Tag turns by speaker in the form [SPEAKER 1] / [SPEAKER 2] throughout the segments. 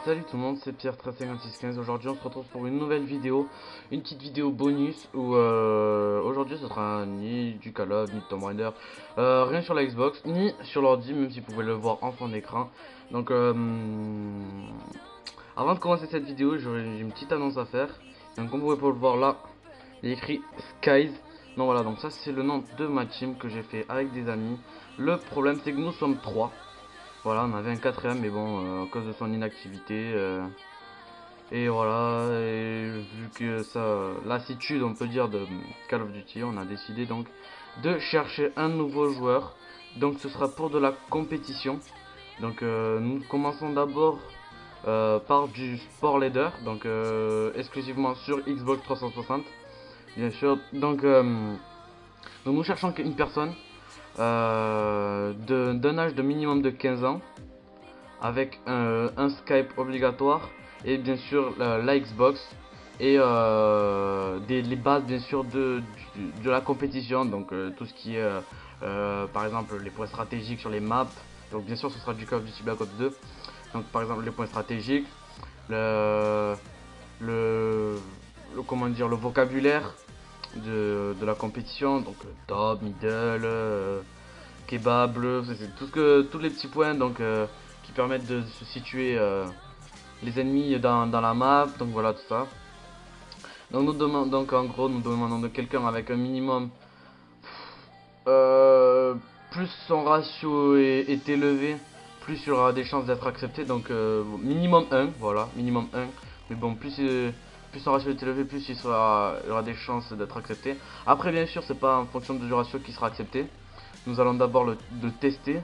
[SPEAKER 1] Salut tout le monde, c'est Pierre 135615. Aujourd'hui on se retrouve pour une nouvelle vidéo, une petite vidéo bonus où aujourd'hui ce sera ni du Call of, ni de Tomb Raider, rien sur la Xbox, ni sur l'ordi, même si vous pouvez le voir en fond d'écran. Donc avant de commencer cette vidéo, j'ai une petite annonce à faire. Donc comme vous pouvez le voir là, il est écrit Skies. Donc voilà, donc ça c'est le nom de ma team que j'ai fait avec des amis. Le problème c'est que nous sommes 3. Voilà, on avait un quatrième, mais bon, à cause de son inactivité. Et voilà, et vu que ça lassitude, on peut dire, de Call of Duty, on a décidé donc de chercher un nouveau joueur. Donc ce sera pour de la compétition. Donc nous commençons d'abord par du Sport Leader, donc exclusivement sur Xbox 360, bien sûr. Donc nous cherchons une personne d'un âge de minimum de 15 ans, avec un Skype obligatoire, et bien sûr la Xbox, et les bases bien sûr de la compétition, donc tout ce qui est par exemple les points stratégiques sur les maps. Donc bien sûr ce sera du Call of Duty Black Ops 2, donc par exemple les points stratégiques, le, le, comment dire, le vocabulaire de la compétition, donc top, middle, kebab, bleu, c'est tous les petits points donc qui permettent de se situer les ennemis dans la map, donc voilà tout ça. Donc donc en gros nous demandons de quelqu'un avec un minimum, plus son ratio est élevé, plus il y aura des chances d'être accepté, donc minimum 1, voilà, minimum 1, mais bon plus son ratio est élevé, plus il y aura des chances d'être accepté. Après bien sûr c'est pas en fonction du ratio qui sera accepté, nous allons d'abord le tester.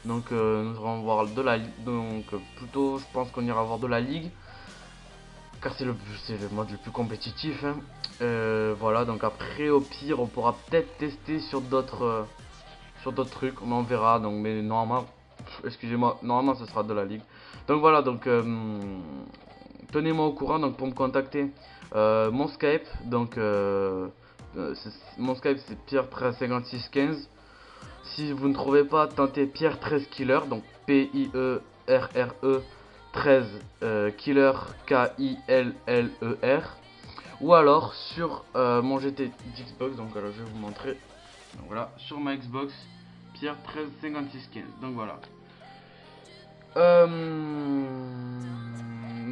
[SPEAKER 1] Donc nous allons voir de la ligue, donc plutôt je pense qu'on ira voir de la ligue, car c'est le mode le plus compétitif, hein. Voilà, donc après au pire on pourra peut-être tester sur d'autres trucs, on verra. Donc mais normalement, excusez-moi, normalement ce sera de la ligue. Donc voilà, donc tenez-moi au courant. Donc pour me contacter, mon Skype, donc mon Skype c'est Pierre135615. Si vous ne trouvez pas, tentez Pierre 13 Killer, donc Pierre 13 Killer, Killer. Ou alors sur mon GT d'Xbox, donc alors je vais vous montrer. Donc voilà, sur ma Xbox, Pierre 135615. Donc voilà.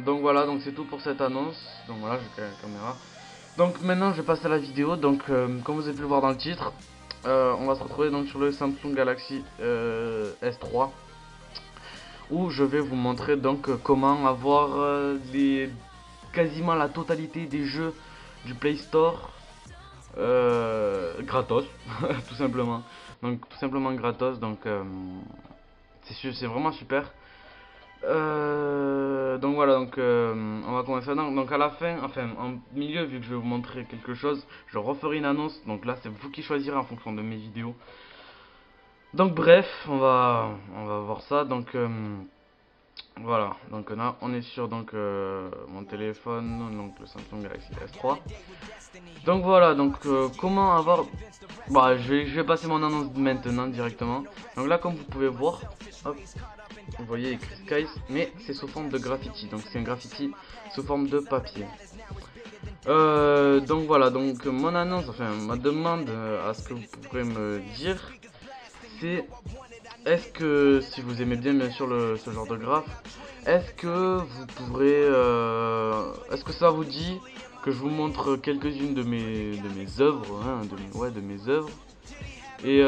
[SPEAKER 1] Donc voilà, donc c'est tout pour cette annonce. Donc voilà, j'ai la caméra. Donc maintenant je passe à la vidéo. Donc comme vous avez pu le voir dans le titre, on va se retrouver donc sur le Samsung Galaxy S3, où je vais vous montrer donc comment avoir quasiment la totalité des jeux du Play Store gratos, tout simplement. Donc tout simplement gratos. Donc c'est vraiment super. Donc voilà, donc on va commencer maintenant. Donc à la fin, enfin en milieu, vu que je vais vous montrer quelque chose, je referai une annonce. Donc là c'est vous qui choisirez en fonction de mes vidéos. Donc bref, on va voir ça. Donc voilà, donc là on est sur donc mon téléphone, donc le Samsung Galaxy S3. Donc voilà, donc comment avoir, bah je vais passer mon annonce maintenant directement. Donc là comme vous pouvez voir, hop, vous voyez écrit Skies, mais c'est sous forme de graffiti, donc c'est un graffiti sous forme de papier. Donc voilà, donc mon annonce, enfin ma demande à ce que vous pourrez me dire, c'est: est-ce que, si vous aimez bien sûr ce genre de graphe, est-ce que vous pourrez, est-ce que ça vous dit que je vous montre quelques-unes de mes œuvres, hein, de mes œuvres, et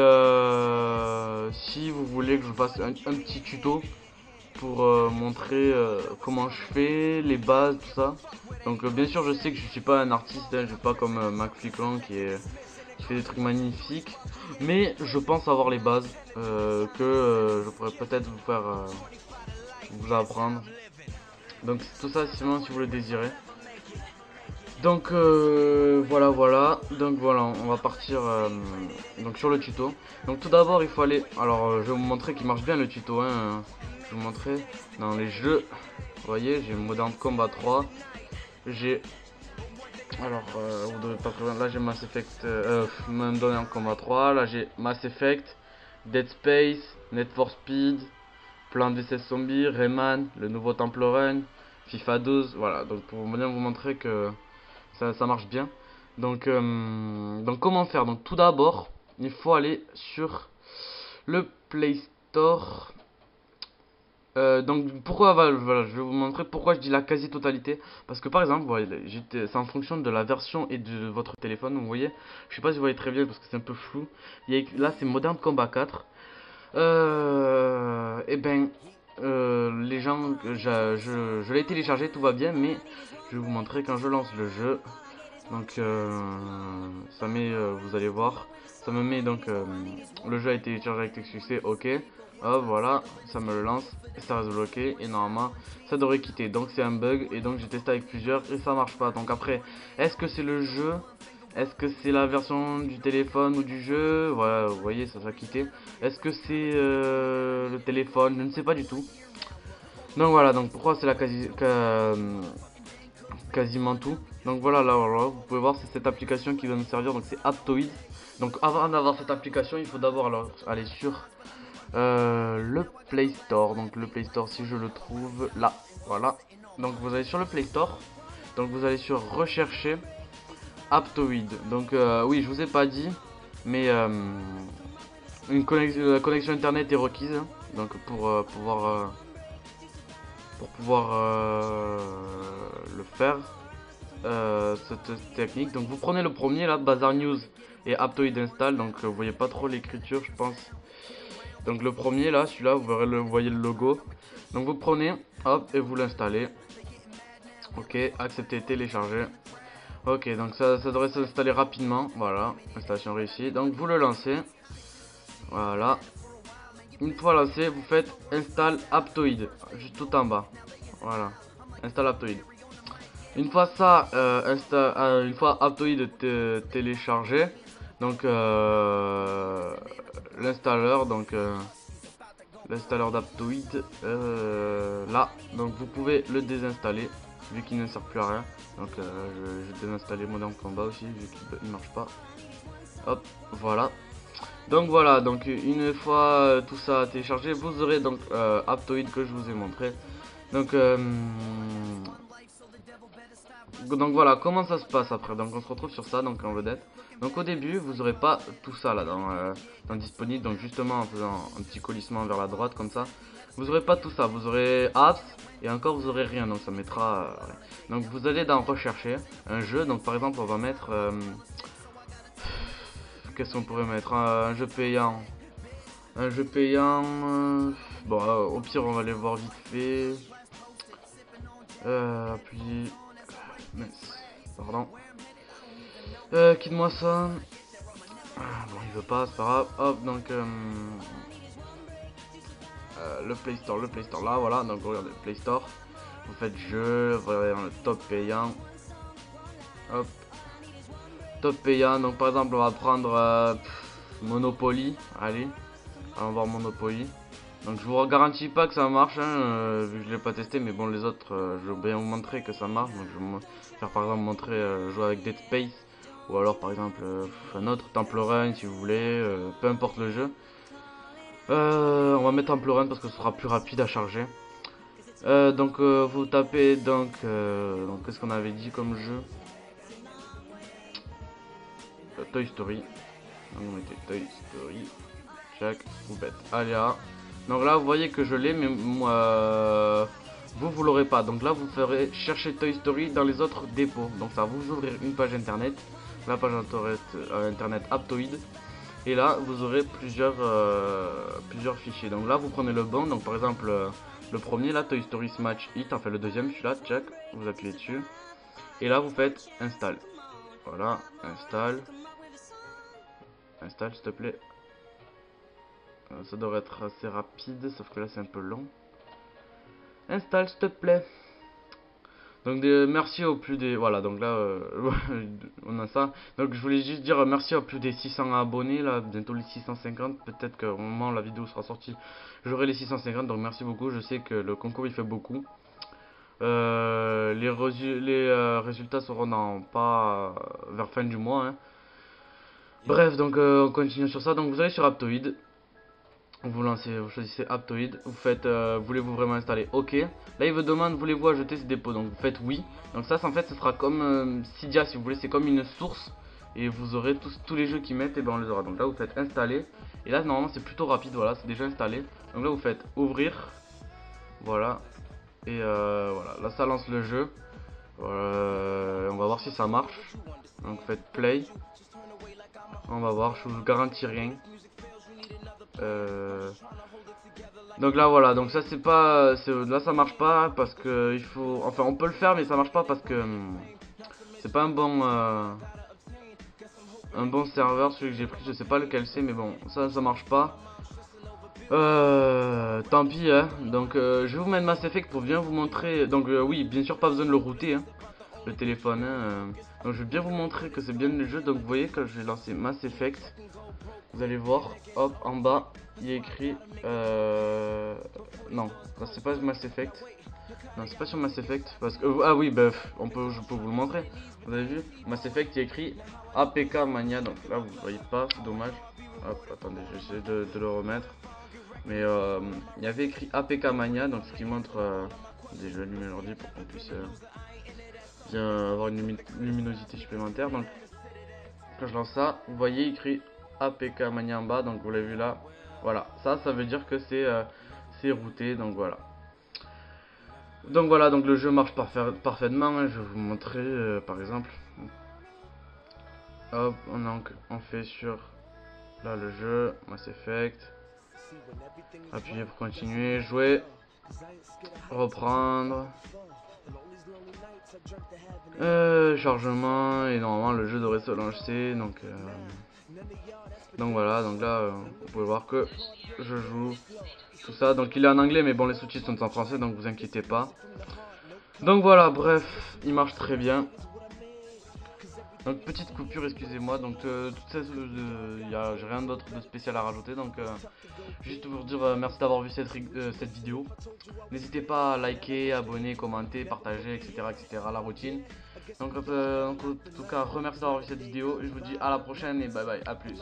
[SPEAKER 1] si vous voulez que je vous fasse un petit tuto pour montrer comment je fais, les bases, tout ça. Donc bien sûr je sais que je suis pas un artiste, hein, je suis pas comme McFlyClan qui fait des trucs magnifiques, mais je pense avoir les bases que je pourrais peut-être vous faire vous apprendre. Donc tout ça sinon si vous le désirez. Donc voilà, donc voilà, on va partir donc sur le tuto. Donc tout d'abord il faut aller, alors je vais vous montrer qu'il marche bien le tuto, hein. Je vais vous montrer dans les jeux. Vous voyez, j'ai Modern Combat 3, j'ai, alors vous devez pas très bien, là j'ai Mass Effect, Modern Combat 3, là j'ai Mass Effect, Dead Space, Need for Speed, Plan V16 Zombie, Rayman, le nouveau Temple Run, FIFA 12, voilà, donc pour bien vous montrer que ça marche bien. Donc comment faire? Donc tout d'abord, il faut aller sur le Play Store. Donc pourquoi voilà, je vais vous montrer pourquoi je dis la quasi-totalité. Parce que par exemple, voilà, c'est en fonction de la version et de votre téléphone, vous voyez. Je sais pas si vous voyez très bien parce que c'est un peu flou. Là c'est Modern Combat 4. Et ben les gens, je l'ai téléchargé, tout va bien, mais je vais vous montrer quand je lance le jeu. Donc ça met, vous allez voir, ça me met donc le jeu a été téléchargé avec succès, ok. Hop, voilà, ça me le lance, et ça reste bloqué, et normalement ça devrait quitter. Donc c'est un bug, et donc j'ai testé avec plusieurs, et ça marche pas. Donc après, est-ce que c'est le jeu? Est-ce que c'est la version du téléphone ou du jeu? Voilà, vous voyez, ça va quitter. Est-ce que c'est le téléphone? Je ne sais pas du tout. Donc voilà, donc pourquoi c'est la quasiment tout. Donc voilà, là, vous pouvez voir, c'est cette application qui va nous servir, donc c'est Aptoid. Donc avant d'avoir cette application, il faut d'abord aller sur le Play Store. Donc le Play Store, si je le trouve, là, voilà. Donc vous allez sur le Play Store, donc vous allez sur rechercher Aptoid. Donc oui, je vous ai pas dit, mais la connexion internet est requise, donc pour pouvoir le faire, cette technique. Donc vous prenez le premier là, Bazar News et Aptoid Install. Donc vous voyez pas trop l'écriture, je pense. Donc le premier là, celui-là, vous voyez le logo. Donc vous prenez, hop, et vous l'installez. Ok, accepter, télécharger. Ok, donc ça devrait s'installer rapidement. Voilà, installation réussie. Donc vous le lancez. Voilà. Une fois lancé, vous faites install Aptoid, juste tout en bas. Voilà, install Aptoid. Une fois ça, une fois Aptoid téléchargé, donc l'installeur, l'installeur d'Aptoid, là, donc vous pouvez le désinstaller vu qu'il ne sert plus à rien. Donc je désinstaller Modern Combat aussi vu qu'il ne marche pas. Hop, voilà. Donc voilà, donc une fois tout ça téléchargé, vous aurez donc Aptoid que je vous ai montré. Donc voilà, comment ça se passe après? Donc on se retrouve sur ça, donc en vedette. Donc au début, vous aurez pas tout ça là dans disponible. Donc justement en faisant un petit colissement vers la droite comme ça, vous aurez pas tout ça. Vous aurez apps et encore vous aurez rien. Donc ça mettra. Donc vous allez dans rechercher un jeu. Donc par exemple, on va mettre. Qu'est-ce qu'on pourrait mettre? Un jeu payant. Un jeu payant. Bon, au pire, on va les voir vite fait. Puis. Mince, pardon. Quitte-moi ça. Bon, il veut pas, c'est pas grave. Hop, donc le Play Store là, voilà. Donc regardez le Play Store. Vous faites jeu, vous allez dans le top payant. Hop, top payant. Donc par exemple, on va prendre Monopoly. Allez, on va voir Monopoly. Donc je vous garantis pas que ça marche, hein, vu que je l'ai pas testé, mais bon les autres, je vais bien vous montrer que ça marche. Donc je vais vous faire par exemple montrer jouer avec Dead Space, ou alors par exemple un autre Temple Run si vous voulez, peu importe le jeu. On va mettre Temple Run parce que ce sera plus rapide à charger. Donc vous tapez donc qu'est-ce qu'on avait dit comme jeu? Toy Story. Donc vous mettez Toy Story, check, ou bête, aléa. Donc là vous voyez que je l'ai, mais moi vous l'aurez pas. Donc là vous ferez chercher Toy Story dans les autres dépôts. Donc ça va vous ouvrir une page internet, la page internet Aptoid, et là vous aurez plusieurs fichiers. Donc là vous prenez le bon, donc par exemple le premier là, Toy Story Smash Hit, enfin le deuxième, celui-là, check, vous appuyez dessus, et là vous faites install. Voilà, install s'il te plaît. Ça devrait être assez rapide, sauf que là c'est un peu long. Installe s'il te plaît. Donc merci au plus des... Voilà, donc là on a ça. Donc je voulais juste dire merci à plus des 600 abonnés, là, bientôt les 650. Peut-être qu'au moment où la vidéo sera sortie, j'aurai les 650. Donc merci beaucoup, je sais que le concours il fait beaucoup. Les résultats seront dans pas vers fin du mois, hein. Bref, donc on continue sur ça. Donc vous allez sur Aptoid. Vous lancez, vous choisissez Aptoid, vous faites voulez-vous vraiment installer OK. Là il vous demande voulez-vous ajouter ce dépôt, donc vous faites oui. Donc ça en fait ce sera comme Cydia si vous voulez, c'est comme une source et vous aurez tous les jeux qui mettent et ben on les aura. Donc là vous faites installer et là normalement c'est plutôt rapide, voilà, c'est déjà installé. Donc là vous faites ouvrir, voilà, et voilà, là ça lance le jeu. On va voir si ça marche. Donc vous faites play, on va voir, je vous garantis rien. Donc là voilà, donc ça c'est pas, là ça marche pas parce que il faut, enfin on peut le faire mais ça marche pas parce que c'est pas un bon serveur celui que j'ai pris, je sais pas lequel c'est mais bon ça marche pas. Tant pis hein. Donc je vais vous mettre Mass Effect pour bien vous montrer. Donc oui bien sûr pas besoin de le router hein, le téléphone hein. Donc je vais bien vous montrer que c'est bien le jeu. Donc vous voyez quand je vais lancer Mass Effect, vous allez voir, hop en bas il y a écrit non, c'est pas Mass Effect. Non, c'est pas sur Mass Effect parce que ah oui, bah je peux vous le montrer. Vous avez vu Mass Effect, il y a écrit APK Mania. Donc là, vous voyez pas, c'est dommage. Hop, attendez, je vais essayer de le remettre. Mais il y avait écrit APK Mania, donc ce qui montre je vais allumer l'ordi pour qu'on puisse bien avoir une luminosité supplémentaire. Donc quand je lance ça, vous voyez écrit APK Mania en bas, donc vous l'avez vu là. Voilà, ça veut dire que c'est routé, donc voilà. Donc voilà, donc le jeu marche parfaitement, hein. Je vais vous montrer par exemple. Hop, on fait sur là le jeu, Mass Effect. Appuyez pour continuer, jouer, reprendre. Chargement, et normalement le jeu devrait se lancer. Donc voilà, donc là vous pouvez voir que je joue tout ça. Donc il est en anglais mais bon les sous-titres sont en français donc vous inquiétez pas. Donc voilà, bref, il marche très bien. Donc petite coupure, excusez-moi. Donc j'ai rien d'autre de spécial à rajouter. Donc juste vous dire merci d'avoir vu cette vidéo. N'hésitez pas à liker, abonner, commenter, partager, etc. La routine. Donc en tout cas, remercie d'avoir vu cette vidéo. Je vous dis à la prochaine et bye bye, à plus.